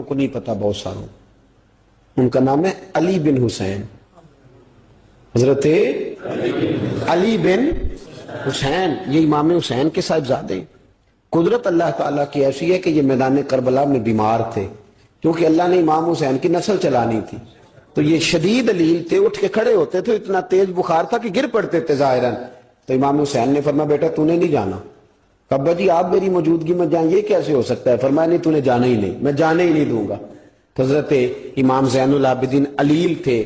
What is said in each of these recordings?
کو نہیں پتا بہت ساروں. ان کا نام ہے علی بن حسین. حضرت علی بن حسین یہ امام حسین کے صاحبزادے. قدرت اللہ تعالیٰ کی ایسی ہے کہ یہ میدان کربلا میں بیمار تھے کیونکہ اللہ نے امام حسین کی نسل چلانی تھی. تو یہ شدید علیل تھے, اٹھ کے کھڑے ہوتے تھے, اتنا تیز بخار تھا کہ گر پڑتے تھے ظاہراً. تو امام حسین نے فرمایا بیٹا تو نے نہیں جانا. ابا جی آپ میری موجودگی میں جائیں یہ کیسے ہو سکتا ہے؟ فرمایا نہیں تو نے جانا ہی نہیں, میں جانے ہی نہیں دوں گا. حضرت امام زین العابدین علیل تھے.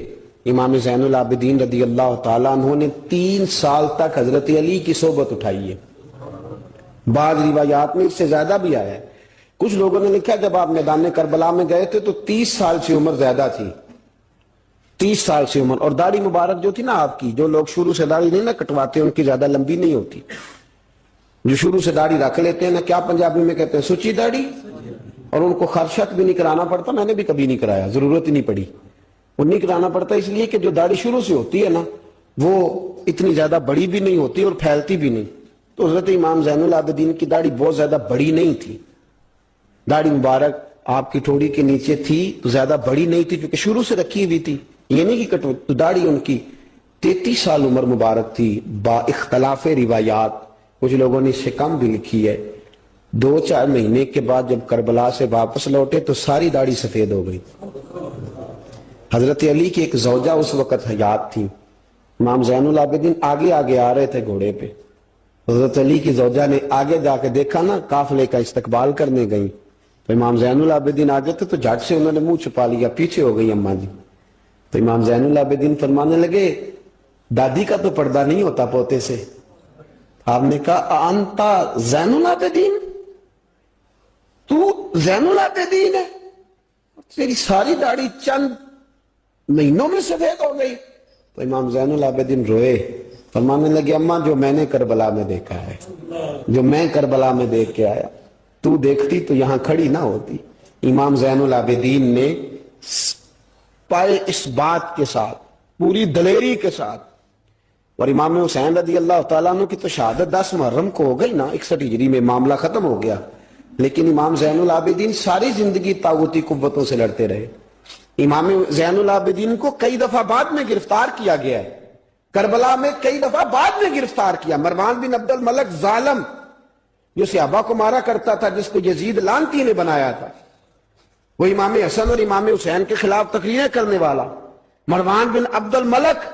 امام زین العابدین رضی اللہ تعالیٰ عنہ نے 3 سال تک حضرت علی کی صحبت اٹھائی ہے. بعض روایات میں اس سے زیادہ بھی آیا ہے. کچھ لوگوں نے لکھا جب آپ میدان کربلا میں گئے تھے تو 30 سال سے عمر زیادہ تھی. 30 سال سے عمر. اور داڑھی مبارک جو تھی نا آپ کی, جو لوگ شروع سے داڑھی نہیں نا کٹواتے ان کی زیادہ لمبی نہیں ہوتی. جو شروع سے داڑھی رکھ لیتے ہیں نا, کیا پنجابی میں کہتے ہیں, سچی داڑھی, اور ان کو خرشت بھی نہیں کرانا پڑتا. میں نے بھی کبھی نہیں کرایا, ضرورت ہی نہیں پڑی. وہ نہیں کرانا پڑتا اس لیے کہ جو داڑھی شروع سے ہوتی ہے نا وہ اتنی زیادہ بڑی بھی نہیں ہوتی اور پھیلتی بھی نہیں. تو حضرت امام زین العابدین کی داڑھی بہت زیادہ بڑی نہیں تھی. داڑھی مبارک آپ کی ٹھوڑی کے نیچے تھی تو زیادہ بڑی نہیں تھی کیونکہ شروع سے رکھی ہوئی تھی. یہ نہیں کہ کٹو. تو داڑھی ان کی 33 سال عمر مبارک تھی با اختلاف روایات. کچھ لوگوں نے اس سے کم بھی لکھی ہے. 2-4 مہینے کے بعد جب کربلا سے واپس لوٹے تو ساری داڑھی سفید ہو گئی. حضرت علی کی ایک زوجہ اس وقت حیات تھی. امام زین العابدین آگے آگے آ رہے تھے گھوڑے پہ. حضرت علی کی زوجہ نے آگے جا کے دیکھا نا, قافلے کا استقبال کرنے گئی. تو امام زین العابدین آگے تھے تو جھٹ سے انہوں نے منہ چھپا لیا, پیچھے ہو گئی اماں جی. تو امام زین العابدین فرمانے لگے دادی کا تو پردہ نہیں ہوتا پوتے سے. آپ نے کہا انتا زین العابدین, تو زین العابدین ہے, تیری ساری داڑھی چند مہینوں میں سفید ہو گئی. تو امام زین العابدین روئے, فرمانے لگے اماں جو میں نے کربلا میں دیکھا ہے, جو میں کربلا میں دیکھ کے آیا, تو دیکھتی تو یہاں کھڑی نہ ہوتی. امام زین العابدین نے پائے اس بات کے ساتھ, پوری دلیری کے ساتھ. اور امام حسین رضی اللہ تعالیٰ عنہ کی تو شہادت 10 محرم کو ہو گئی نا, 61 ہجری میں معاملہ ختم ہو گیا. لیکن امام زین العابدین ساری زندگی طاغوتی قوتوں سے لڑتے رہے. امام زین العابدین کو کئی دفعہ بعد میں گرفتار کیا گیا ہے. کربلا میں کئی دفعہ بعد میں گرفتار کیا. مروان بن عبد الملک ظالم جو صحابہ کو مارا کرتا تھا, جس کو یزید لعنتی نے بنایا تھا, وہ امام حسن اور امام حسین کے خلاف تقریریں کرنے والا مروان بن عبد الملک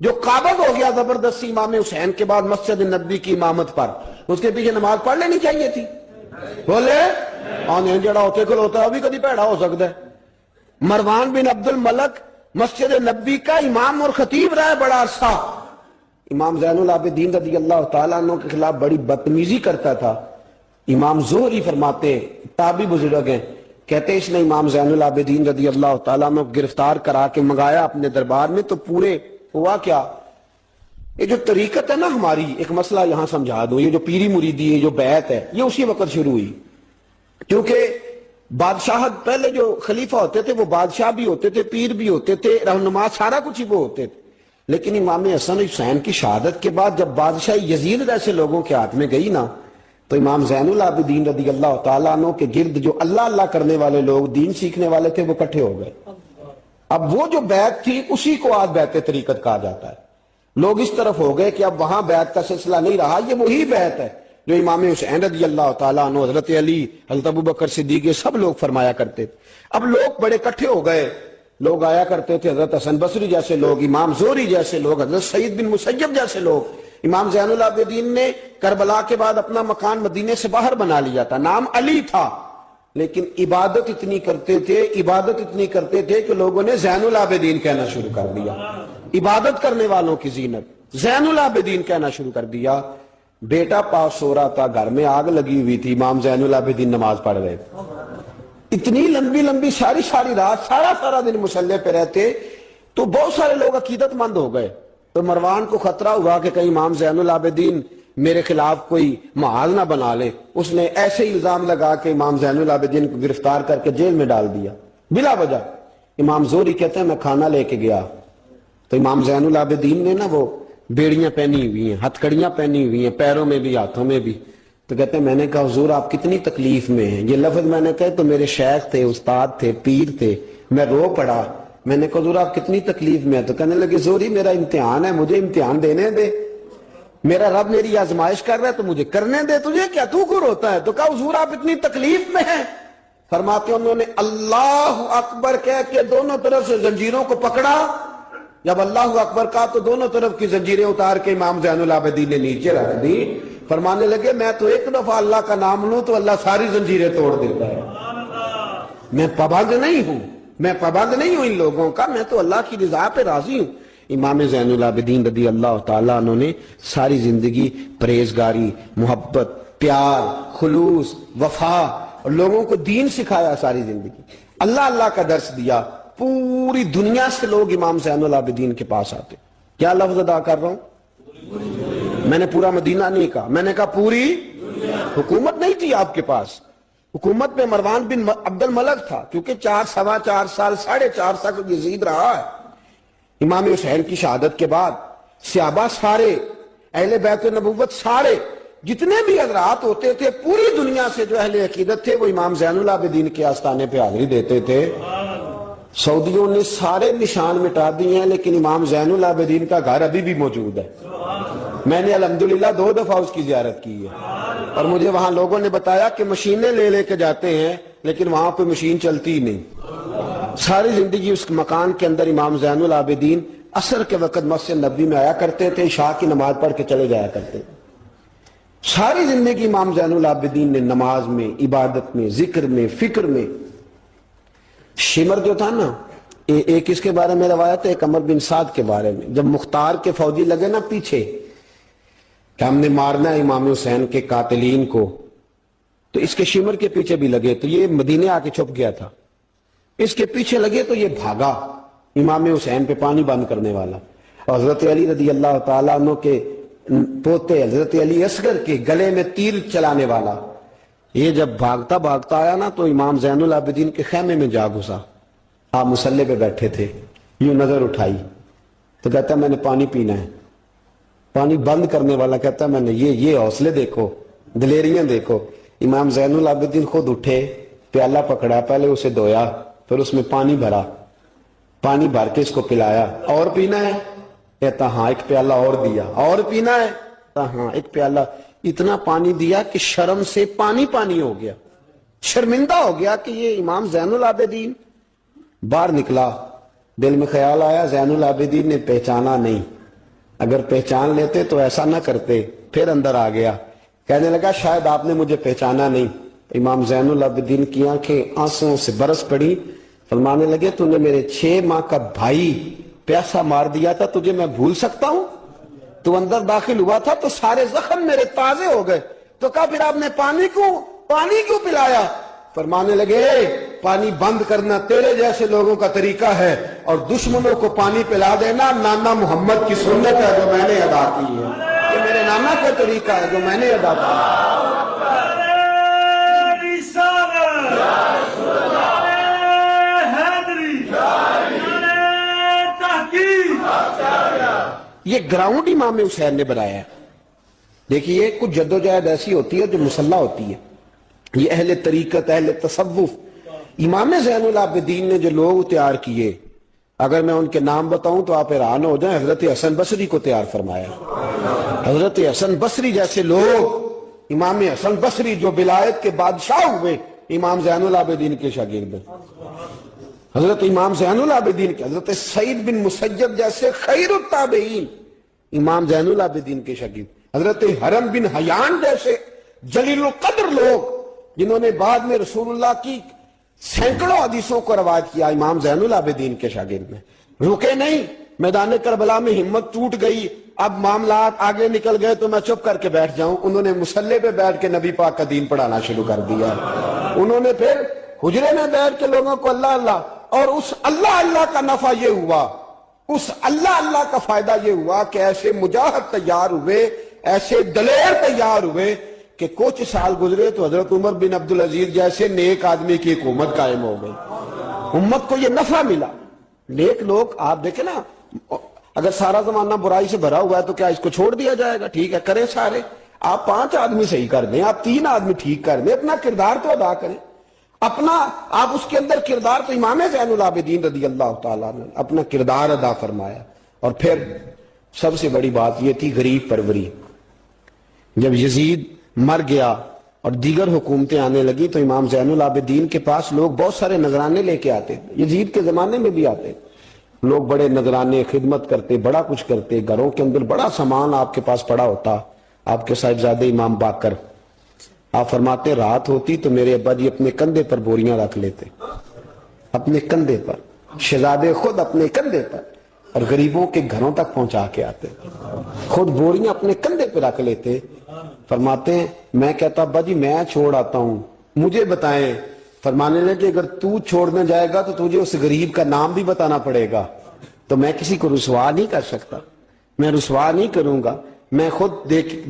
جو قابض ہو گیا زبردستی امام حسین کے بعد مسجد نبوی کی امامت پر, اس کے پیچھے نماز پڑھ لینی چاہیے تھی. بولے آنے جڑا ہوتے کل ہوتا ہے ابھی کدی پیڑا ہو سکتا ہے. مروان بن عبد الملک مسجد نبوی کا امام اور خطیب رہا ہے بڑا عرصہ. امام زین العابدین رضی اللہ تعالیٰ عنہ کے خلاف بڑی بدتمیزی کرتا تھا. امام زہری فرماتے, تابعی بزرگ ہیں, کہتے اس نے امام زین العابدین رضی اللہ تعالیٰ عنہ گرفتار کرا کے منگایا اپنے دربار میں. تو پورے ہوا کیا, یہ جو طریقت ہے نا ہماری, ایک مسئلہ یہاں سمجھا دوں, یہ جو پیری مریدی ہے, جو بیعت ہے, یہ اسی وقت شروع ہوئی. کیونکہ بادشاہت پہلے جو خلیفہ ہوتے تھے وہ بادشاہ بھی ہوتے تھے, پیر بھی ہوتے تھے, رہنما, سارا کچھ ہی وہ ہوتے تھے. لیکن امام حسن حسین کی شہادت کے بعد جب بادشاہی یزید جیسے لوگوں کے ہاتھ میں گئی نا, تو امام زین العابدین رضی اللہ تعالیٰ عنہ کے گرد جو اللہ اللہ کرنے والے لوگ, دین سیکھنے والے تھے, وہ اکٹھے ہو گئے. اب وہ جو بیعت تھی اسی کو آج بیعت طریقت کہا جاتا ہے. لوگ اس طرف ہو گئے کہ اب وہاں بیعت کا سلسلہ نہیں رہا, یہ وہی بیعت ہے جو امام حسین رضی اللہ تعالیٰ عنہ, حضرت علی, حضرت ابوبکر صدیق, سب لوگ فرمایا کرتے تھے. اب لوگ بڑے اکٹھے ہو گئے, لوگ آیا کرتے تھے, حضرت حسن بصری جیسے لوگ, امام زہری جیسے لوگ, حضرت سعید بن مسیب جیسے لوگ. امام زین العابدین نے کربلا کے بعد اپنا مکان مدینے سے باہر بنا لیا تھا, نام علی تھا, لیکن عبادت اتنی کرتے تھے کہ لوگوں نے زین العابدین کہنا شروع کر دیا. عبادت کرنے والوں کی زینت زین العابدین کہنا شروع کر دیا. بیٹا پاس سو رہا تھا, گھر میں آگ لگی ہوئی تھی, امام زین العابدین نماز پڑھ رہے تھے. اتنی لمبی ساری رات, سارا دن مسلح پہ رہتے. تو بہت سارے لوگ عقیدت مند ہو گئے. تو مروان کو خطرہ ہوا کہ کہیں امام زین العابدین میرے خلاف کوئی محاذ نہ بنا لے. اس نے ایسے ہی الزام لگا کے امام زین العابدین کو گرفتار کر کے جیل میں ڈال دیا بلا وجہ. امام زہری کہتے ہیں میں کھانا لے کے گیا تو امام زین العابدین نے نا وہ بیڑیاں پہنی ہوئی ہیں, ہتھ کڑیاں پہنی ہوئی ہیں, پیروں میں بھی ہاتھوں میں بھی. تو کہتے ہیں میں نے کہا حضور آپ کتنی تکلیف میں ہیں. یہ لفظ میں نے کہا تو میرے شیخ تھے، استاد تھے، پیر تھے. میں رو پڑا. میں نے کہا حضور آپ کتنی تکلیف میں ہیں؟ تو کہنے لگے زوری میرا امتحان ہے، مجھے امتحان دینے دے. میرا رب میری آزمائش کر رہا ہے تو مجھے کرنے دے. تجھے کیا، تو کیوں روتا ہے؟ تو کہا حضور آپ اتنی تکلیف میں ہیں. فرماتے انہوں نے اللہ اکبر کہہ کے دونوں طرف سے زنجیروں کو پکڑا. جب اللہ اکبر کہا تو دونوں طرف کی زنجیریں اتار کے امام زین العابدین نے نیچے رکھ دی. فرمانے لگے میں تو ایک دفعہ اللہ کا نام لوں تو اللہ ساری زنجیریں توڑ دیتا ہے. میں پابند نہیں ہوں، میں پابند نہیں ہوں ان لوگوں کا، میں تو اللہ کی رضا پہ راضی ہوں. امام زین العابدین رضی اللہ تعالیٰ عنہ نے ساری زندگی پرہیزگاری، محبت، پیار، خلوص، وفا اور لوگوں کو دین سکھایا. ساری زندگی اللہ اللہ کا درس دیا. پوری دنیا سے لوگ امام زین العابدین کے پاس آتے. کیا لفظ ادا کر رہا ہوں؟ میں نے پورا مدینہ نہیں کہا، میں نے کہا پوری حکومت نہیں تھی آپ کے پاس. حکومت میں مروان بن عبد الملک تھا، کیونکہ 4 سوا 4 سال 4.5 تک یزید رہا ہے. امام حسین کی شہادت کے بعد صحابہ سارے، اہل بیت النبوت سارے، جتنے بھی حضرات ہوتے تھے پوری دنیا سے جو اہل عقیدت تھے وہ امام زین العابدین کے آستانے پہ حاضری دیتے تھے. سعودیوں نے سارے نشان مٹا دیے ہیں لیکن امام زین العابدین کا گھر ابھی بھی موجود ہے. میں نے الحمدللہ 2 دفعہ اس کی زیارت کی ہے اور مجھے وہاں لوگوں نے بتایا کہ مشینیں لے کے جاتے ہیں لیکن وہاں پہ مشین چلتی ہی نہیں. ساری زندگی اس مکان کے اندر امام زین العابدین عصر کے وقت مسجد نبوی میں آیا کرتے تھے، عشاء کی نماز پڑھ کے چلے جایا کرتے. ساری زندگی امام زین العابدین نے نماز میں، عبادت میں، ذکر میں، فکر میں. شمر جو تھا نا، ایک اس کے بارے میں روایت ہے، ایک عمر بن سعد کے بارے میں. جب مختار کے فوجی لگے نا پیچھے کہ ہم نے مارنا ہے امام حسین کے قاتلین کو، تو اس کے شمر کے پیچھے بھی لگے تو یہ مدینے آ کے چھپ گیا تھا. اس کے پیچھے لگے تو یہ بھاگا، امام حسین پہ پانی بند کرنے والا. اور حضرت علی رضی اللہ تعالیٰ عنہ کے پوتے حضرت علی اصغر کے گلے میں تیر چلانے والا. یہ جب بھاگتا بھاگتا آیا نا تو امام زین العابدین کے خیمے میں جا گھسا. آپ مصلے پہ بیٹھے تھے، یوں نظر اٹھائی تو کہتا میں نے پانی پینا ہے. پانی بند کرنے والا کہتا میں نے یہ حوصلے دیکھو، دلیریاں دیکھو. امام زین العابدین خود اٹھے، پیالہ پکڑا، پہلے اسے دھویا، پھر اس میں پانی بھرا، پانی بھر کے اس کو پلایا. اور پینا ہے؟ کہتا ہاں. ایک پیالہ اور دیا. اور پینا ہے؟ کہتا ہاں. ایک پیالہ. اتنا پانی دیا کہ شرم سے پانی پانی ہو گیا، شرمندہ ہو گیا کہ یہ امام زین العابدین. باہر نکلا، دل میں خیال آیا زین العابدین نے پہچانا نہیں، اگر پہچان لیتے تو ایسا نہ کرتے. پھر اندر آ گیا، کہنے لگا شاید آپ نے مجھے پہچانا نہیں. امام زین العابدین کی آنکھیں آنسوں سے برس پڑی. فرمانے لگے تو نے میرے 6 ماہ کا بھائی پیاسا مار دیا تھا، تجھے میں بھول سکتا ہوں؟ تو اندر داخل ہوا تھا تو سارے زخم میرے تازے ہو گئے. تو کہا پھر آپ نے پانی کیوں پلایا؟ فرمانے لگے پانی بند کرنا تیرے جیسے لوگوں کا طریقہ ہے اور دشمنوں کو پانی پلا دینا نانا محمد کی سنت ہے جو میں نے ادا کی ہے. یہ میرے نانا کا طریقہ ہے جو میں نے ادا کیا. یہ گراؤنڈ امام حسین نے بنایا ہے. دیکھیے کچھ جدوجہد ایسی ہوتی ہے جو مسلح ہوتی ہے. یہ اہل طریقت، اہل تصوف، امام زین العابدین نے جو لوگ تیار کیے، اگر میں ان کے نام بتاؤں تو آپ حیران ہو جائیں. حضرت حسن بصری کو تیار فرمایا. حضرت حسن بصری جیسے لوگ، امام حسن بصری جو ولایت کے بادشاہ ہوئے، امام زین العابدین کے شاگرد. حضرت امام زین العابدین کے، حضرت سعید بن مسیب جیسے خیر التابعین امام زین العابدین کے شاگرد. حضرت حرم بن حیان جیسے جلیل القدر لوگ جنہوں نے بعد میں رسول اللہ کی سینکڑوں حدیثوں کو روایت کیا، امام زین العابدین کے شاگرد میں. رکے نہیں، میدان کربلا میں ہمت ٹوٹ گئی، اب معاملات آگے نکل گئے تو میں چپ کر کے بیٹھ جاؤں. انہوں نے مصلے پہ بیٹھ کے نبی پاک کا دین پڑھانا شروع کر دیا. انہوں نے پھر حجرے میں بیٹھ کے لوگوں کو اللہ اللہ، اور اس اللہ اللہ کا نفع یہ ہوا، اس اللہ اللہ کا فائدہ یہ ہوا کہ ایسے مجاہد تیار ہوئے، ایسے دلیر تیار ہوئے کہ کچھ سال گزرے تو حضرت عمر بن عبدالعزیز جیسے نیک آدمی کی حکومت قائم ہو گئی. امت کو یہ نفع ملا. نیک لوگ آپ دیکھیں نا، اگر سارا زمانہ برائی سے بھرا ہوا ہے تو کیا اس کو چھوڑ دیا جائے گا؟ ٹھیک ہے کریں سارے. آپ 5 آدمی صحیح کر دیں، آپ 3 آدمی ٹھیک کر دیں، اپنا کردار تو ادا کریں، اپنا آپ اس کے اندر کردار، تو امام زین العابدین رضی اللہ تعالیٰ نے اپنا کردار ادا فرمایا۔ اور پھر سب سے بڑی بات یہ تھی غریب پروری۔ جب یزید مر گیا اور دیگر حکومتیں آنے لگی تو امام زین العابدین کے پاس لوگ بہت سارے نذرانے لے کے آتے، یزید کے زمانے میں بھی آتے لوگ، بڑے نذرانے، خدمت کرتے، بڑا کچھ کرتے، گھروں کے اندر بڑا سامان آپ کے پاس پڑا ہوتا۔ آپ کے صاحبزادے امام باقر، آپ فرماتے رات ہوتی تو میرے ابا جی اپنے کندھے پر بوریاں رکھ لیتے، اپنے کندھے پر، شہزادے خود اپنے کندھے پر، اور غریبوں کے گھروں تک پہنچا کے آتے، خود بوریاں اپنے کندھے پہ رکھ لیتے۔ فرماتے ہیں میں کہتا ابا جی میں چھوڑ آتا ہوں، مجھے بتائیں۔ فرمانے لگے اگر تو چھوڑنے جائے گا تو تجھے اس غریب کا نام بھی بتانا پڑے گا، تو میں کسی کو رسوا نہیں کر سکتا، میں رسوا نہیں کروں گا، میں خود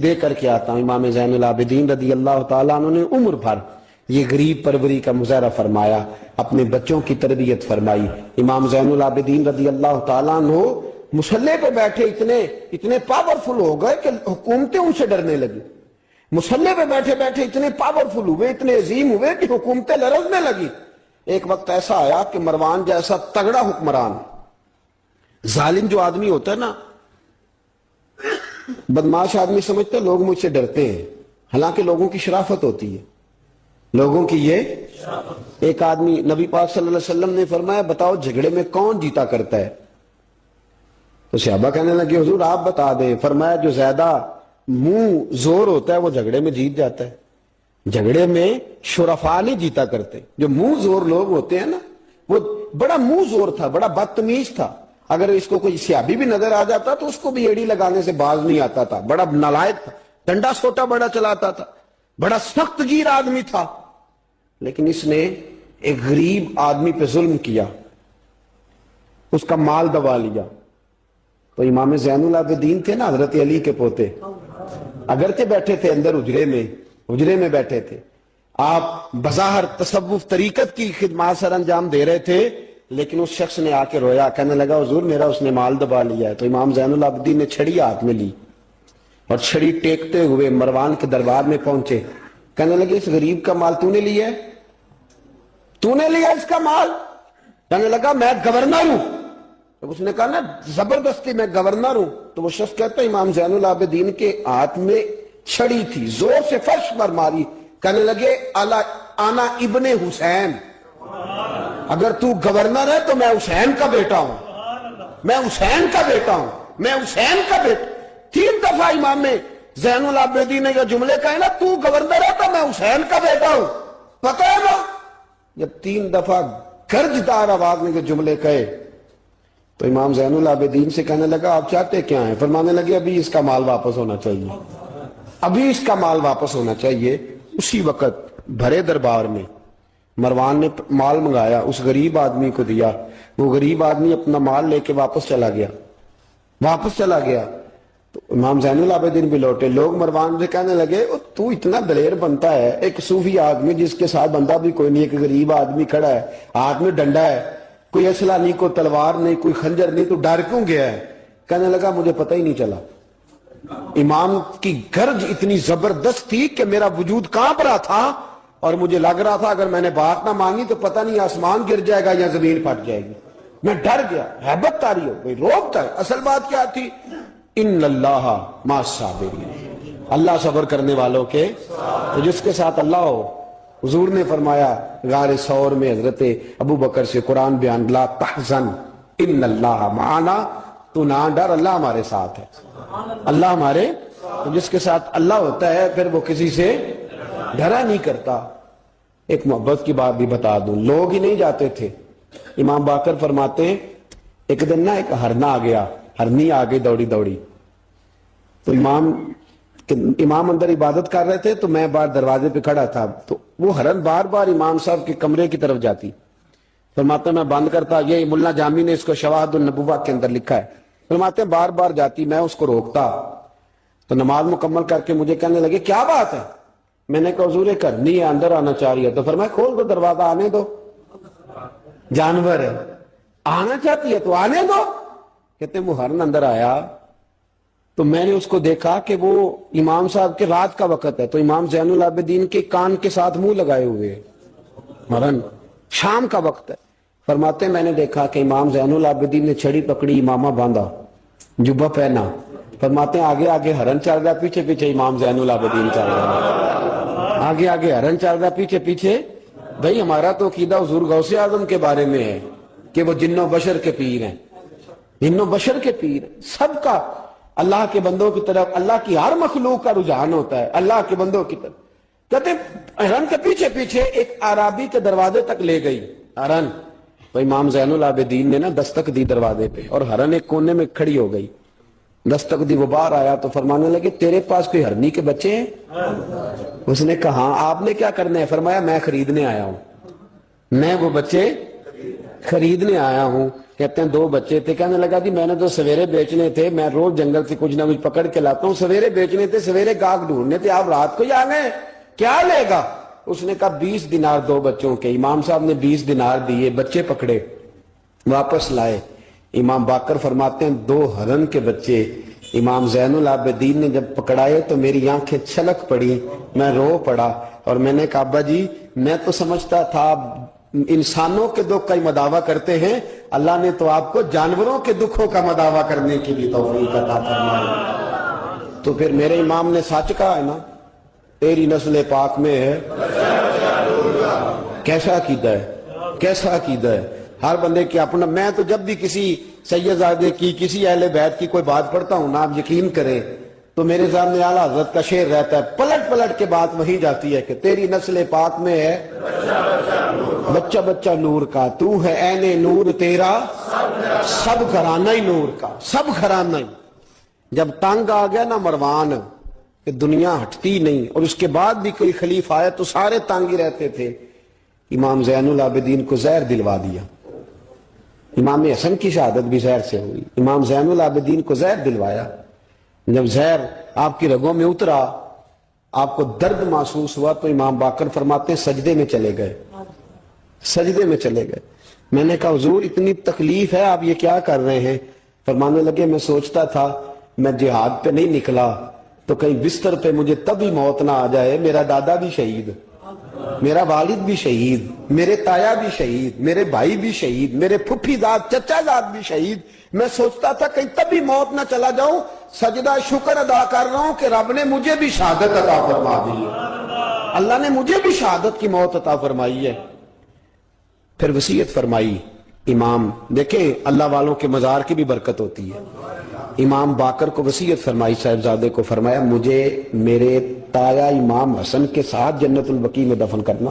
دے کر کے آتا ہوں۔ امام زین العابدین رضی اللہ تعالیٰ عنہ نے عمر بھر یہ غریب پروری کا مظاہرہ فرمایا، اپنے بچوں کی تربیت فرمائی۔ امام زین العابدین رضی اللہ تعالیٰ عنہ مصلے پہ بیٹھے اتنے پاورفل ہو گئے کہ حکومتیں ان سے ڈرنے لگی۔ مصلے پہ بیٹھے بیٹھے اتنے پاورفل ہوئے، اتنے عظیم ہوئے کہ حکومتیں لرزنے لگی۔ ایک وقت ایسا آیا کہ مروان جیسا تگڑا حکمران، ظالم جو آدمی ہوتا ہے نا، بدماش آدمی سمجھتے لوگ مجھ سے ڈرتے ہیں، حالانکہ لوگوں کی شرافت ہوتی ہے، لوگوں کی یہ ایک آدمی، نبی پاک صلی اللہ علیہ وسلم نے فرمایا بتاؤ جھگڑے میں کون جیتا کرتا ہے؟ تو صحابہ کہنے لگے حضور آپ بتا دیں۔ فرمایا جو زیادہ منہ زور ہوتا ہے وہ جھگڑے میں جیت جاتا ہے، جھگڑے میں شرفا نہیں جیتا کرتے، جو منہ زور لوگ ہوتے ہیں نا، وہ بڑا منہ زور تھا، بڑا بدتمیز تھا، اگر اس کو کوئی سیابی بھی نظر آ جاتا تو اس کو بھی ایڑی لگانے سے باز نہیں آتا تھا، بڑا نالائق تھا، ڈنڈا سوٹا بڑا چلاتا تھا، بڑا سخت گیر آدمی تھا، لیکن اس نے ایک غریب آدمی پہ ظلم کیا، اس کا مال دبا لیا۔ تو امام زین العابدین تھے نا حضرت علی کے پوتے، اگرچہ بیٹھے تھے اندر حجرے میں بیٹھے تھے، آپ بظاہر تصوف طریقت کی خدمات سر انجام دے رہے تھے، لیکن اس شخص نے آ کے رویا، کہنے لگا حضور میرا اس نے مال دبا لیا ہے۔ تو امام زین العابدین نے چھڑی ہاتھ میں لی اور چھڑی ٹیکتے ہوئے مروان کے دربار میں پہنچے، کہنے لگے اس غریب کا مال تو نے لیا ہے؟ تو نے لیا اس کا مال؟ کہنے لگا میں گورنر ہوں۔ اس نے کہا نا زبردستی میں گورنر ہوں، تو وہ شخص کہتا ہے امام زین العابدین کے ہاتھ میں چھڑی تھی، زور سے فرش پر ماری، کہنے لگے آنا ابن حسین، اگر تو گورنر ہے تو میں حسین کا بیٹا ہوں، میں حسین کا بیٹا ہوں، میں حسین کا بیٹا۔ 3 دفعہ امام زین العابدین نے یہ جملے کہے نا تو گورنر ہے تو میں حسین کا بیٹا ہوں، پتہ ہے نا؟ جب 3 دفعہ گرجدار آواز میں یہ جملے کہے تو امام زین العابدین سے کہنے لگا آپ چاہتے کیا ہیں؟ فرمانے لگے ابھی اس کا مال واپس ہونا چاہیے، ابھی اس کا مال واپس ہونا چاہیے۔ اسی وقت بھرے دربار میں مروان نے مال منگایا، اس غریب آدمی کو دیا، وہ غریب آدمی اپنا مال لے کے واپس چلا گیا۔ تو امام زین العابدین بھی لوٹے، لوگ مروان سے کہنے لگے تو اتنا دلیر بنتا ہے، ایک صوفی آدمی جس کے ساتھ بندہ بھی کوئی نہیں، ایک غریب آدمی کھڑا ہے، ہاتھ میں ڈنڈا ہے، کوئی اسلحہ نہیں، کوئی تلوار نہیں، کوئی خنجر نہیں، تو ڈر کیوں گیا ہے؟ کہنے لگا مجھے پتہ ہی نہیں چلا۔ امام کی گرج اتنی زبردست تھی کہ میرا وجود کانپ رہا تھا، اور مجھے لگ رہا تھا اگر میں نے بات نہ مانگی تو پتہ نہیں آسمان گر جائے گا یا زمین پھٹ جائے گی، میں ڈر گیا، ہیبت تاری ہو گئی، روب تھا۔ اصل بات کیا تھی؟ ان اللہ مع الصابرین، اللہ صبر کرنے والوں کے، تو جس کے ساتھ اللہ ہو۔ حضور نے فرمایا غار ثور میں حضرت ابو بکر سے قرآن بیان، لا تحزن ان اللہ معنا، تو نہ ڈر، اللہ ہمارے ساتھ ہے، اللہ ہمارے، تو جس کے ساتھ اللہ ہوتا ہے پھر وہ کسی سے ڈرا نہیں کرتا۔ ایک محبت کی بات بھی بتا دوں، لوگ ہی نہیں جاتے تھے، امام باقر فرماتے ہیں ایک دن نا ایک ہرنا آ گیا، ہرنی آ گئی دوڑی دوڑی، تو امام اندر عبادت کر رہے تھے تو میں باہر دروازے پہ کھڑا تھا، تو وہ ہرن بار بار امام صاحب کے کمرے کی طرف جاتی، فرماتے ہیں میں بند کرتا، یہ ملا جامی نے اس کو شواہد النبوہ کے اندر لکھا ہے، فرماتے ہیں بار بار جاتی، میں اس کو روکتا، تو نماز مکمل کر کے مجھے کہنے لگے کیا بات ہے؟ میں نے کہا حضور کرنی ہے، اندر آنا چاہ رہی ہے، تو فرمایا کھول دو دروازہ، آنے دو، جانور ہے، آنا چاہتی ہے تو آنے دو۔ کہتے ہیں وہ ہرن اندر آیا، تو میں نے اس کو دیکھا کہ وہ امام صاحب کے رات کا وقت ہے، تو امام زین العابدین کے کان کے ساتھ منہ لگائے ہوئے مرن، شام کا وقت ہے۔ فرماتے ہیں میں نے دیکھا کہ امام زین العابدین نے چھڑی پکڑی، امامہ باندھا، جبہ پہنا، فرماتے ہیں آگے آگے ہرن چل رہا، پیچھے پیچھے امام زین العابدین چل رہا، آگے آگے ہرن چل رہا، پیچھے پیچھے۔ بھئی ہمارا تو عقیدہ حضور غوث اعظم کے بارے میں ہے کہ وہ جن و بشر کے پیر ہیں، جن و بشر کے پیر، سب کا اللہ کے بندوں کی طرف، اللہ کی ہر مخلوق کا رجحان ہوتا ہے اللہ کے بندوں کی طرف۔ کہتے ہیں ہرن کے پیچھے پیچھے ایک عرابی کے دروازے تک لے گئی ہرن، تو امام زین العابدین نے نا دستک دی دروازے پہ، اور ہرن ایک کونے میں کھڑی ہو گئی، دستک دی، وہ باہر آیا تو فرمانے لگے تیرے پاس کوئی ہرنی کے بچے ہیں؟ اس نے کہا ہاں، آپ نے کیا کرنا ہے؟ فرمایا میں خریدنے آیا ہوں، میں وہ بچے خریدنے آیا ہوں۔ کہتے ہیں 2 بچے تھے، کہنے لگا جی میں نے تو سویرے بیچنے تھے، میں روز جنگل سے کچھ نہ کچھ پکڑ کے لاتا ہوں، سویرے بیچنے تھے، سویرے گاہک ڈھونڈنے تھے، آپ رات کو ہی آ گئے، کیا لے گا؟ اس نے کہا 20 دینار 2 بچوں کے۔ امام صاحب نے 20 دینار دیے، بچے پکڑے، واپس لائے۔ امام باقر فرماتے ہیں 2 ہرن کے بچے امام زین العابدین نے جب پکڑائے تو میری آنکھیں چھلک پڑی، میں رو پڑا، اور میں نے کہا ابا جی میں تو سمجھتا تھا انسانوں کے دکھ کا ہی مداوع کرتے ہیں، اللہ نے تو آپ کو جانوروں کے دکھوں کا مداوع کرنے کی بھی توفیق عطا فرمائی۔ تو پھر میرے امام نے سچ کہا ہے نا، تیری نسل پاک میں ہے۔ کیسا عقیدہ ہے، کیسا عقیدہ ہے، ہر بندے کی اپنا۔ میں تو جب بھی کسی سیدزادے کی، کسی اہل بیت کی کوئی بات پڑھتا ہوں نا، آپ یقین کریں تو میرے سامنے اعلیٰ حضرت کا شعر رہتا ہے، پلٹ پلٹ کے بات وہی جاتی ہے کہ تیری نسل پاک میں ہے بچہ بچہ نور کا، تو ہے عین نور تیرا سب گھرانہ ہی نور کا، سب گھرانہ ہی۔ جب تنگ آ گیا نا مروان کہ دنیا ہٹتی نہیں، اور اس کے بعد بھی کوئی خلیفہ آیا تو سارے تنگ ہی رہتے تھے، امام زین العابدین کو زہر دلوا دیا۔ امام حسن کی شہادت بھی زہر سے ہوئی، امام زین العابدین کو زہر دلوایا۔ جب زہر آپ کی رگوں میں اترا، آپ کو درد محسوس ہوا، تو امام باقر فرماتے ہیں سجدے میں چلے گئے، سجدے میں چلے گئے۔ میں نے کہا حضور اتنی تکلیف ہے، آپ یہ کیا کر رہے ہیں؟ فرمانے لگے میں سوچتا تھا میں جہاد پہ نہیں نکلا تو کہیں بستر پہ مجھے تب ہی موت نہ آ جائے، میرا دادا بھی شہید، میرا والد بھی شہید، میرے تایا بھی شہید، میرے بھائی بھی شہید، میرے پھپھی داد چچا داد بھی شہید، میں سوچتا تھا کہیں تب بھی موت نہ چلا جاؤں، سجدہ شکر ادا کر رہا ہوں کہ رب نے مجھے بھی شہادت عطا فرما دی ہے، اللہ نے مجھے بھی شہادت کی موت عطا فرمائی ہے۔ پھر وصیت فرمائی امام، دیکھیں اللہ والوں کے مزار کی بھی برکت ہوتی ہے۔ امام باقر کو وصیت فرمائی صاحبزادے کو، فرمایا مجھے میرے تایا امام حسن کے ساتھ جنت البقیع میں دفن کرنا،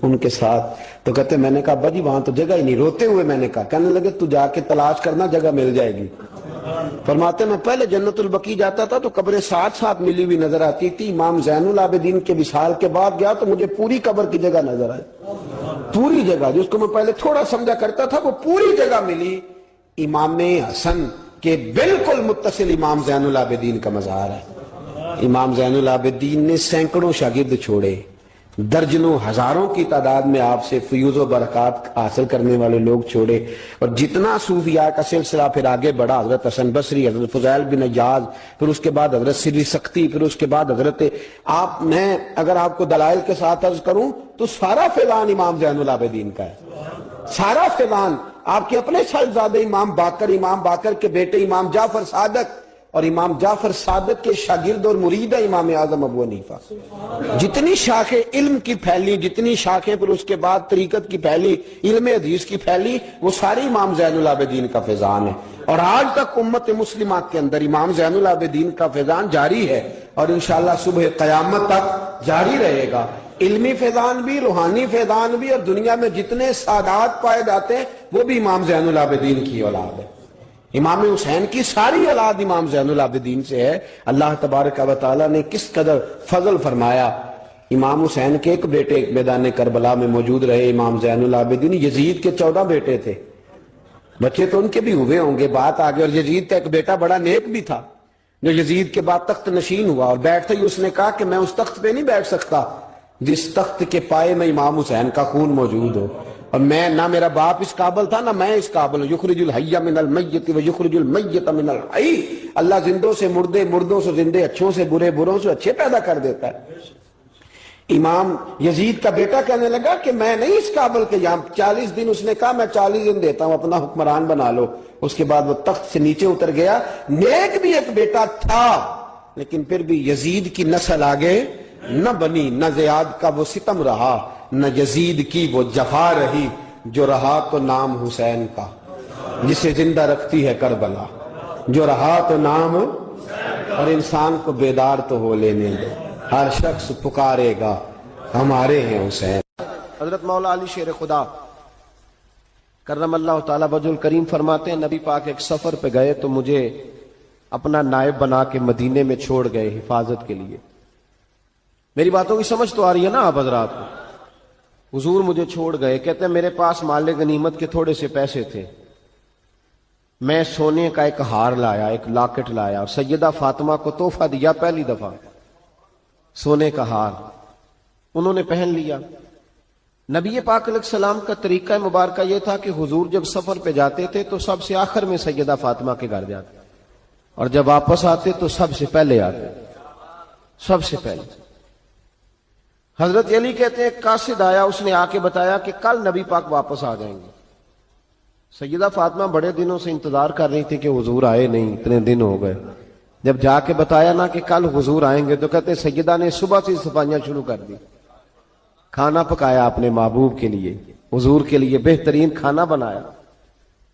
ان کے ساتھ۔ تو کہتے میں نے کہا ابا جی وہاں تو جگہ ہی نہیں، روتے ہوئے میں نے کہا، کہنے لگے تو جا کے تلاش کرنا، جگہ مل جائے گی۔ فرماتے میں پہلے جنت البقیع جاتا تھا تو قبریں ساتھ ساتھ ملی ہوئی نظر آتی تھی، امام زین العابدین کے وصال کے بعد گیا تو مجھے پوری قبر کی جگہ نظر آئی، پوری جگہ جس کو میں پہلے تھوڑا سمجھا کرتا تھا وہ پوری جگہ ملی۔ امام حسن کے بالکل متصل امام زین العابدین کا مزار ہے۔ امام زین العابدین نے سینکڑوں شاگرد چھوڑے، درجنوں ہزاروں کی تعداد میں آپ سے فیوز و برکات حاصل کرنے والے لوگ چھوڑے، اور جتنا صوفیاء کا سلسلہ پھر آگے بڑھا، حضرت حسن بصری، حضرت فضیل بن عیاض، پھر اس کے بعد حضرت سری سختی، پھر اس کے بعد حضرت میں اگر آپ کو دلائل کے ساتھ عرض کروں تو سارا فیضان امام زین العابدین کا ہے، سارا فیضان۔ آپ کے اپنے صاحبزادے امام باقر کے بیٹے امام جعفر صادق، اور امام جعفر صادق کے شاگرد اور مرید ہے امام اعظم ابو حنیفہ۔ جتنی شاخیں علم کی پھیلی، جتنی شاخیں پھر اس کے بعد طریقت کی پھیلی، علم حدیث کی پھیلی، وہ ساری امام زین العابدین کا فیضان ہے، اور آج تک امت مسلمہ کے اندر امام زین العابدین کا فیضان جاری ہے، اور انشاءاللہ صبح قیامت تک جاری رہے گا۔ علمی فیضان بھی، روحانی فیضان بھی، اور دنیا میں جتنے سادات پائے جاتے ہیں وہ بھی امام زین العابدین کی اولاد ہے۔ امام حسین کی ساری اولاد امام زین العابدین سے ہے۔ اللہ تبارک و تعالیٰ نے کس قدر فضل فرمایا۔ امام حسین کے ایک بیٹے ایک میدان کربلا میں موجود رہے، امام زین العابدین۔ یزید کے 14 بیٹے تھے، بچے تو ان کے بھی ہوئے ہوں گے، بات آگے۔ اور یزید کا ایک بیٹا بڑا نیک بھی تھا جو یزید کے بعد تخت نشین ہوا، اور بیٹھتے ہی اس نے کہا کہ میں اس تخت پہ نہیں بیٹھ سکتا جس تخت کے پائے میں امام حسین کا خون موجود ہو، اور میں نہ میرا باپ اس قابل تھا نہ میں اس قابل ہوں. یخرج الحی من المیت و یخرج المیت من الحی. اللہ زندوں سے مردے، مردوں سے زندے، اچھوں سے برے، بروں سے اچھے پیدا کر دیتا ہے. امام یزید کا بیٹا کہنے لگا کہ میں نہیں اس قابل کہ یہاں 40 دن، اس نے کہا میں 40 دن دیتا ہوں، اپنا حکمران بنا لو. اس کے بعد وہ تخت سے نیچے اتر گیا. نیک بھی ایک بیٹا تھا لیکن پھر بھی یزید کی نسل آگے نہ بنی، نہ زیاد کا وہ ستم رہا، نہ یزید کی وہ جفا رہی. جو رہا تو نام حسین کا، جسے زندہ رکھتی ہے کربلا. جو رہا تو نام، اور انسان کو بیدار تو ہو لینے دو. ہر شخص پکارے گا ہمارے ہیں حسین. حضرت مولا علی شیر خدا کرم اللہ تعالی وجہ الکریم فرماتے ہیں نبی پاک ایک سفر پہ گئے تو مجھے اپنا نائب بنا کے مدینے میں چھوڑ گئے حفاظت کے لیے. میری باتوں کی سمجھ تو آ رہی ہے نا آپ حضرات کو؟ حضور مجھے چھوڑ گئے. کہتے ہیں میرے پاس مال غنیمت کے تھوڑے سے پیسے تھے، میں سونے کا ایک ہار لایا، ایک لاکٹ لایا، اور سیدہ فاطمہ کو تحفہ دیا پہلی دفعہ، سونے کا ہار. انہوں نے پہن لیا. نبی پاک علیہ السلام کا طریقہ مبارکہ یہ تھا کہ حضور جب سفر پہ جاتے تھے تو سب سے آخر میں سیدہ فاطمہ کے گھر جاتے، اور جب واپس آتے تو سب سے پہلے آتے، سب سے پہلے. حضرت علی کہتے ہیں قاصد آیا، اس نے آ کے بتایا کہ کل نبی پاک واپس آ جائیں گے. سیدہ فاطمہ بڑے دنوں سے انتظار کر رہی تھی کہ حضور آئے نہیں، اتنے دن ہو گئے. جب جا کے بتایا نا کہ کل حضور آئیں گے تو کہتے سیدہ نے صبح سے صفائیاں شروع کر دی. کھانا پکایا اپنے محبوب کے لیے، حضور کے لیے بہترین کھانا بنایا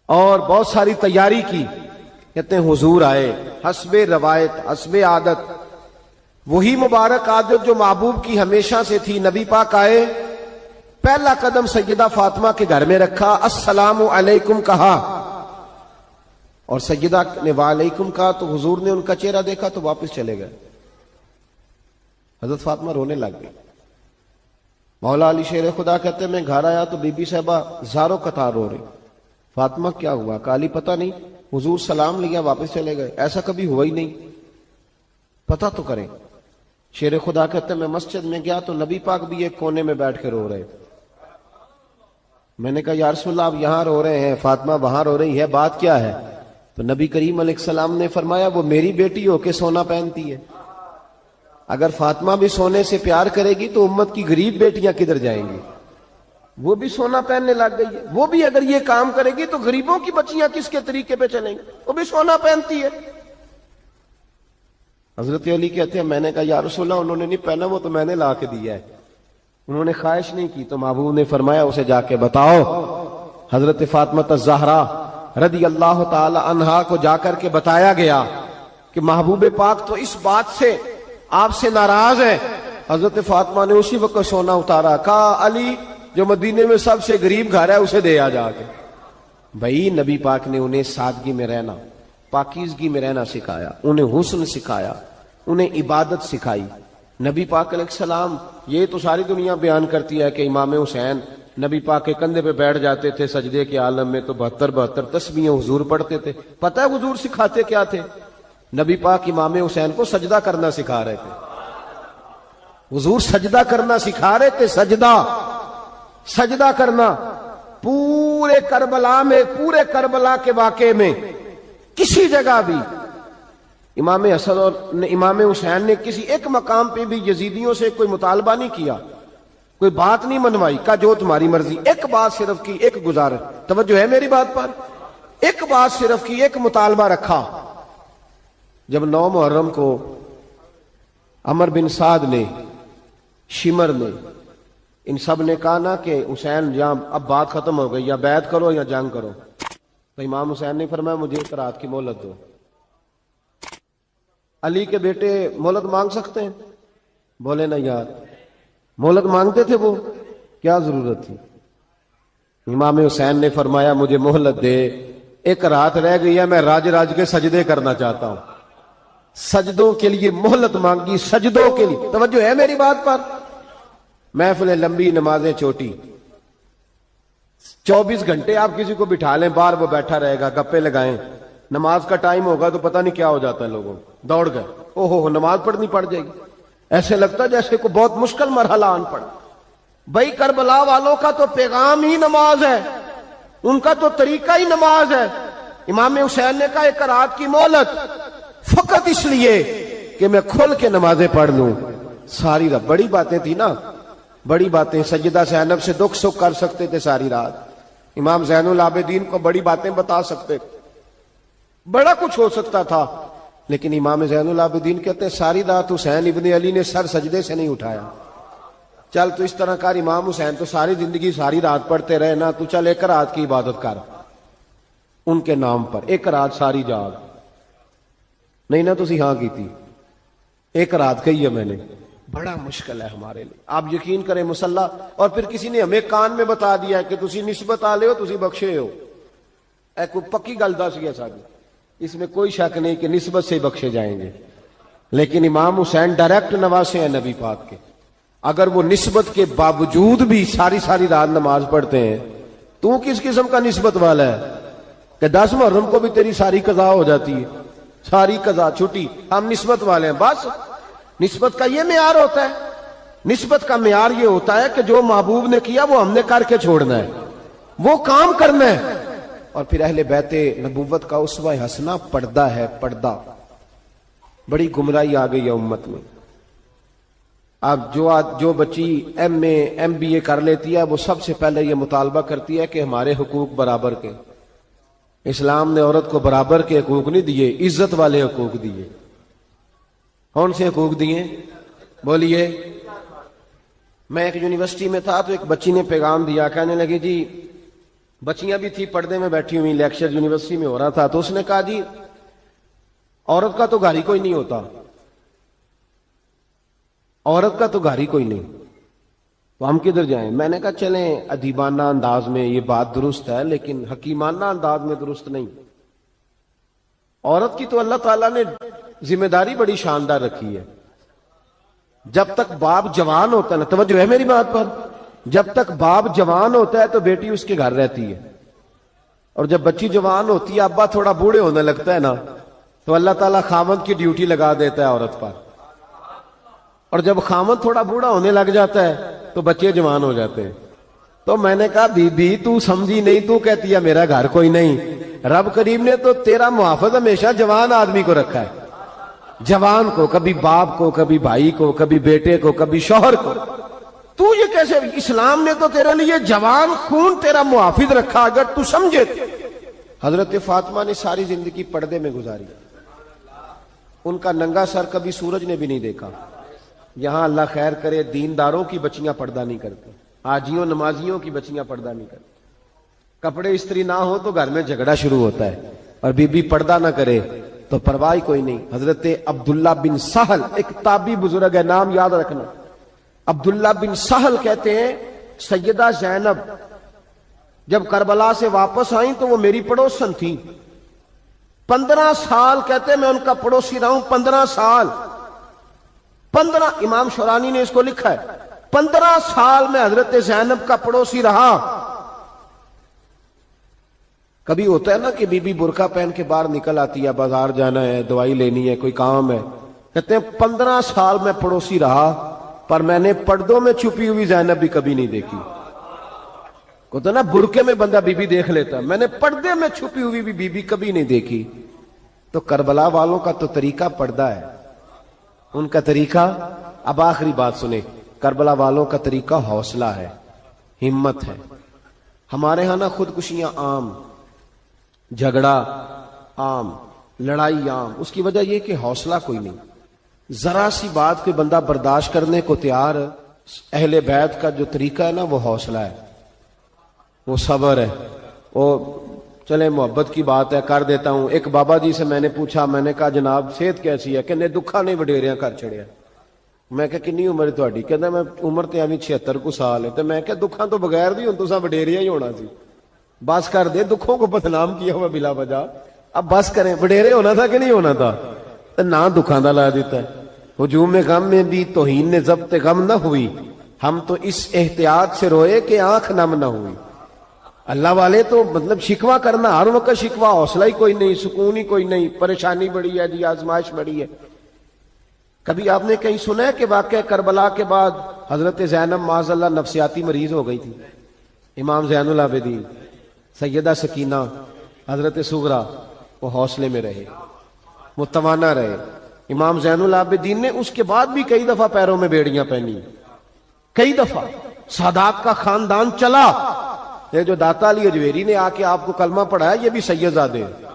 اور بہت ساری تیاری کی. کہتے ہیں حضور آئے حسب روایت، حسب عادت، وہی مبارک عادت جو محبوب کی ہمیشہ سے تھی. نبی پاک آئے، پہلا قدم سیدہ فاطمہ کے گھر میں رکھا، السلام علیکم کہا، اور سیدہ نے وعلیکم کہا تو حضور نے ان کا چہرہ دیکھا تو واپس چلے گئے. حضرت فاطمہ رونے لگ گئی. مولا علی شیر خدا کہتے ہیں میں گھر آیا تو بی بی صاحبہ زاروں قطار رو رہی. فاطمہ کیا ہوا؟ کالی پتہ نہیں، حضور سلام لیا واپس چلے گئے، ایسا کبھی ہوا ہی نہیں، پتہ تو کریں. شیر خدا کہتے ہیں میں مسجد میں گیا تو نبی پاک بھی ایک کونے میں بیٹھ کے رو رہے. میں نے کہا یا رسول اللہ آپ یہاں رو رہے ہیں، فاطمہ وہاں رو رہی ہے، بات کیا ہے؟ تو نبی کریم علیہ السلام نے فرمایا وہ میری بیٹی ہو کے سونا پہنتی ہے. اگر فاطمہ بھی سونے سے پیار کرے گی تو امت کی غریب بیٹیاں کدھر جائیں گی؟ وہ بھی سونا پہننے لگ گئی ہے. وہ بھی اگر یہ کام کرے گی تو غریبوں کی بچیاں کس کے طریقے پہ چلیں گی؟ وہ بھی سونا پہنتی ہے. حضرت علی کہتے ہیں میں نے کہا یا رسول اللہ انہوں نے نہیں پہنا، وہ تو میں نے لا کے دیا ہے، انہوں نے خواہش نہیں کی. تو محبوب نے فرمایا اسے جا کے بتاؤ. حضرت فاطمہ الزہرا رضی اللہ تعالی عنہا کو جا کر کے بتایا گیا کہ محبوب پاک تو اس بات سے آپ سے ناراض ہے. حضرت فاطمہ نے اسی وقت سونا اتارا، کہا علی جو مدینے میں سب سے غریب گھر ہے اسے دے آ جا کے. بھائی نبی پاک نے انہیں سادگی میں رہنا، پاکیزگی میں رہنا سکھایا، انہیں حسن سکھایا، انہیں عبادت سکھائی. نبی پاک علیہ السلام، یہ تو ساری دنیا بیان کرتی ہے کہ امام حسین نبی پاک کے کندھے پہ بیٹھ جاتے تھے سجدے کے عالم میں تو 72 تسبیحیں حضور پڑھتے تھے. پتہ ہے حضور سکھاتے کیا تھے؟ نبی پاک امام حسین کو سجدہ کرنا سکھا رہے تھے. حضور سجدہ کرنا سکھا رہے تھے، سجدہ کرنا. پورے کربلا کے واقعے میں کسی جگہ بھی امام حسن اور امام حسین نے کسی ایک مقام پہ بھی یزیدیوں سے کوئی مطالبہ نہیں کیا، کوئی بات نہیں منوائی، کہا جو تمہاری مرضی. ایک بات صرف کی، ایک گزارش، توجہ ہے میری بات پر، ایک بات صرف کی، ایک مطالبہ رکھا. جب 9 محرم کو عمر بن سعد نے، شمر نے، ان سب نے کہا نا کہ حسین یا اب بات ختم ہو گئی، یا بیعت کرو یا جنگ کرو، تو امام حسین نے فرمایا مجھے ایک رات کی مہلت دو. علی کے بیٹے مہلت مانگ سکتے ہیں؟ بولے نا یار، مہلت مانگتے تھے وہ، کیا ضرورت تھی؟ امام حسین نے فرمایا مجھے مہلت دے، ایک رات رہ گئی ہے، میں راج کے سجدے کرنا چاہتا ہوں. سجدوں کے لیے مہلت مانگی، سجدوں کے لیے. توجہ ہے میری بات پر؟ محفلیں لمبی، نمازیں چھوٹی. 24 گھنٹے آپ کسی کو بٹھا لیں باہر، وہ بیٹھا رہے گا، گپے لگائیں. نماز کا ٹائم ہوگا تو پتہ نہیں کیا ہو جاتا ہے، لوگوں دوڑ گئے، اوہو نماز پڑھنی پڑ جائے گی. ایسے لگتا ہے جیسے کوئی بہت مشکل مرحلہ آن پڑا. بھائی کربلا والوں کا تو پیغام ہی نماز ہے, ان کا تو طریقہ ہی نماز ہے. امام حسین نے کہا ایک رات کی مہلت فقط اس لیے کہ میں کھل کے نمازیں پڑھ لوں. ساری رات بڑی باتیں تھی نا, بڑی باتیں. سیدہ زینب سے دکھ سکھ کر سکتے تھے ساری رات, امام زین العابدین کو بڑی باتیں بتا سکتے, بڑا کچھ ہو سکتا تھا. لیکن امام زین العابدین کہتے ہیں ساری رات حسین ابن علی نے سر سجدے سے نہیں اٹھایا. چل تو اس طرح کر, امام حسین تو ساری زندگی ساری رات پڑھتے رہے نا, تو چل ایک رات کی عبادت کر ان کے نام پر, ایک رات ساری جاگ. نہیں نا تسی ہاں کی تھی, ایک رات کہی ہے میں نے. بڑا مشکل ہے ہمارے لیے. آپ یقین کریں مسلح, اور پھر کسی نے ہمیں کان میں بتا دیا کہ تسی نسبت آ لے ہو, تسی بخشے ہو. اے کوئی پکی گل دس گیا ساری, اس میں کوئی شک نہیں کہ نسبت سے بخشے جائیں گے. لیکن امام حسین ڈائریکٹ نواسے ہیں نبی پاک کے. اگر وہ نسبت کے باوجود بھی ساری ساری رات نماز پڑھتے ہیں, تو کس قسم کا نسبت والا ہے کہ 10 محرم کو بھی تیری ساری قضا ہو جاتی ہے, ساری قضا چھٹی. ہم نسبت والے ہیں بس. نسبت کا یہ معیار ہوتا ہے, نسبت کا معیار یہ ہوتا ہے کہ جو محبوب نے کیا وہ ہم نے کر کے چھوڑنا ہے, وہ کام کرنا ہے. اور پھر اہل بیت نبوت کا اسوہ حسنہ پردہ ہے, پردہ. بڑی گمراہی آ گئی ہے امت میں. اب جو بچی ایم اے ایم بی اے کر لیتی ہے, وہ سب سے پہلے یہ مطالبہ کرتی ہے کہ ہمارے حقوق برابر کے. اسلام نے عورت کو برابر کے حقوق نہیں دیے, عزت والے حقوق دیے. کون سے حقوق دیے بولیے؟ میں ایک یونیورسٹی میں تھا تو ایک بچی نے پیغام دیا, کہنے لگی جی, بچیاں بھی تھی پردے میں بیٹھی ہوئی, لیکچر یونیورسٹی میں ہو رہا تھا, تو اس نے کہا جی عورت کا تو گھر ہی کوئی نہیں ہوتا, عورت کا تو گھر ہی کوئی نہیں, تو ہم کدھر جائیں؟ میں نے کہا چلیں ادیبانہ انداز میں یہ بات درست ہے, لیکن حکیمانہ انداز میں درست نہیں. عورت کی تو اللہ تعالیٰ نے ذمہ داری بڑی شاندار رکھی ہے. جب تک باپ جوان ہوتا ہے نا, توجہ ہے میری بات پر, جب تک باپ جوان ہوتا ہے تو بیٹی اس کے گھر رہتی ہے. اور جب بچی جوان ہوتی ہے, ابا تھوڑا بوڑھے ہونے لگتا ہے نا, تو اللہ تعالیٰ خامد کی ڈیوٹی لگا دیتا ہے عورت پر. اور جب خامد تھوڑا بوڑھا ہونے لگ جاتا ہے تو بچے جوان ہو جاتے ہیں. تو میں نے کہا بی بی تو سمجھی نہیں, تو کہتی ہے میرا گھر کوئی نہیں. رب کریم نے تو تیرا محافظ ہمیشہ جوان آدمی کو رکھا ہے, جوان کو, کبھی باپ کو, کبھی بھائی کو, کبھی بیٹے کو, کبھی شوہر کو. تو یہ کیسے؟ اسلام نے تو تیرے لیے جوان خون تیرا محافظ رکھا, اگر تو سمجھے. حضرت فاطمہ نے ساری زندگی پردے میں گزاری, ان کا ننگا سر کبھی سورج نے بھی نہیں دیکھا. یہاں اللہ خیر کرے دینداروں کی بچیاں پردہ نہیں کرتی, حاجیوں نمازیوں کی بچیاں پردہ نہیں کرتی. کپڑے استری نہ ہو تو گھر میں جھگڑا شروع ہوتا ہے, اور بی بی پردہ نہ کرے تو پرواہ کوئی نہیں. حضرت عبداللہ بن سہل ایک تابعی بزرگ ہے, نام یاد رکھنا. عبداللہ بن سہل کہتے ہیں سیدہ زینب جب کربلا سے واپس آئیں تو وہ میری پڑوسن تھیں. 15 سال کہتے ہیں میں ان کا پڑوسی رہا ہوں, 15 سال. 15, امام شورانی نے اس کو لکھا ہے, 15 سال میں حضرت زینب کا پڑوسی رہا. کبھی ہوتا ہے نا کہ بی بی برقع پہن کے باہر نکل آتی ہے, بازار جانا ہے, دوائی لینی ہے, کوئی کام ہے. کہتے ہیں 15 سال میں پڑوسی رہا, پر میں نے پردوں میں چھپی ہوئی زینب بھی کبھی نہیں دیکھی. کہتے نا برقعے میں بندہ بی بی دیکھ لیتا, میں نے پردے میں چھپی ہوئی بھی بی بی کبھی نہیں دیکھی. تو کربلا والوں کا تو طریقہ پردہ ہے, ان کا طریقہ. اب آخری بات سنیں, کربلا والوں کا طریقہ حوصلہ ہے, ہمت ہے. ہمارے ہاں نا خودکشیاں عام, جھگڑا عام, لڑائی عام. اس کی وجہ یہ کہ حوصلہ کوئی نہیں. ذرا سی بات کوئی بندہ برداشت کرنے کو تیار. اہل بیت کا جو طریقہ ہے نا وہ حوصلہ ہے, وہ صبر ہے. وہ چلے محبت کی بات ہے کر دیتا ہوں. ایک بابا جی سے میں نے پوچھا, میں نے کہا جناب صحت کیسی ہے؟ کہ دکھا نہیں وڈیریاں کر چھڑیا. میں کہا کنی عمر تہاڈی؟ کہندا میں عمر تے ایویں 76 کو سال ہے. تے میں کہا دکھاں تو بغیر دی ہن تساں وڈیریا ہی ہونا سی. بس کر دے, دکھوں کو بدنام کیا ہوا بلا وجہ. اب بس کریں, وڈیرے ہونا تھا کہ نہیں ہونا تھا؟ نہ دکھاں دا لا دیتا ہے. ہجوم غم میں بھی توہین نے ضبط غم نہ ہوئی, ہم تو اس احتیاط سے روئے کہ آنکھ نم نہ ہوئی. اللہ والے تو مطلب شکوہ کرنا ہر وقت شکوہ, حوصلہ ہی کوئی نہیں, سکون ہی کوئی نہیں, پریشانی بڑی ہے جی, آزمائش بڑی ہے. کبھی آپ نے کہیں سنا ہے کہ واقعہ کربلا کے بعد حضرت زینب معاذ اللہ نفسیاتی مریض ہو گئی تھی؟ امام زین العابدین، سیدہ سکینہ، حضرت صغرا وہ حوصلے میں رہے، متوانا رہے. امام زین العابدین نے اس کے بعد بھی کئی دفعہ پیروں میں بیڑیاں پہنی، کئی دفعہ. سادات کا خاندان چلا. یہ جو داتا علی اجویری نے آ کے آپ کو کلمہ پڑھایا یہ بھی سید زادے ہیں.